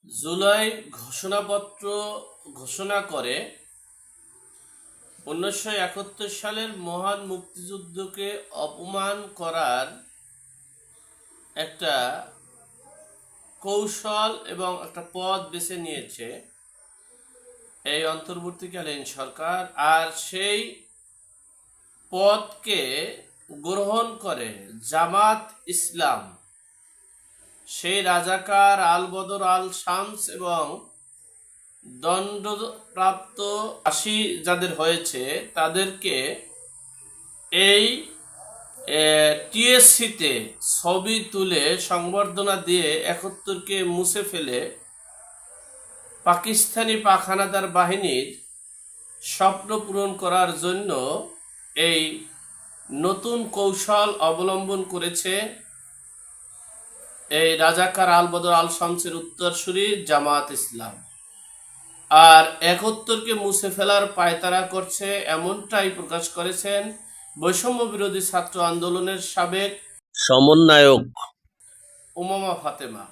জুলাই ঘোষণাপত্র ঘোষণা করে 1971 সালের মহান মুক্তিযুদ্ধকে অপমান করার একটা কৌশল এবং একটা পথ বেছে নিয়েছে এই অন্তর্বর্তীকালীন সরকার। আর সেই পথকে গ্রহণ করে জামাত ইসলাম, সেই রাজাকার আল বদর আল শামস এবং দণ্ডপ্রাপ্ত ফাঁসি যাদের হয়েছে তাদেরকে এই টিএসসিতে ছবি তুলে সংবর্ধনা দিয়ে 71কে মুছে ফেলে পাকিস্তানি পাখানাদার বাহিনীর স্বপ্ন পূরণ করার জন্য এই নতুন কৌশল অবলম্বন করেছে এই রাজাকার আল বদর আল শামসের উত্তরসূরি জামাত ইসলাম। আর 71কে মুছে ফেলার পায়তারা করছে, এমনটাই প্রকাশ করেছেন বৈষম্য বিরোধী ছাত্র আন্দোলনের সাবেক সমন্বয়ক উমামা ফাতেমা।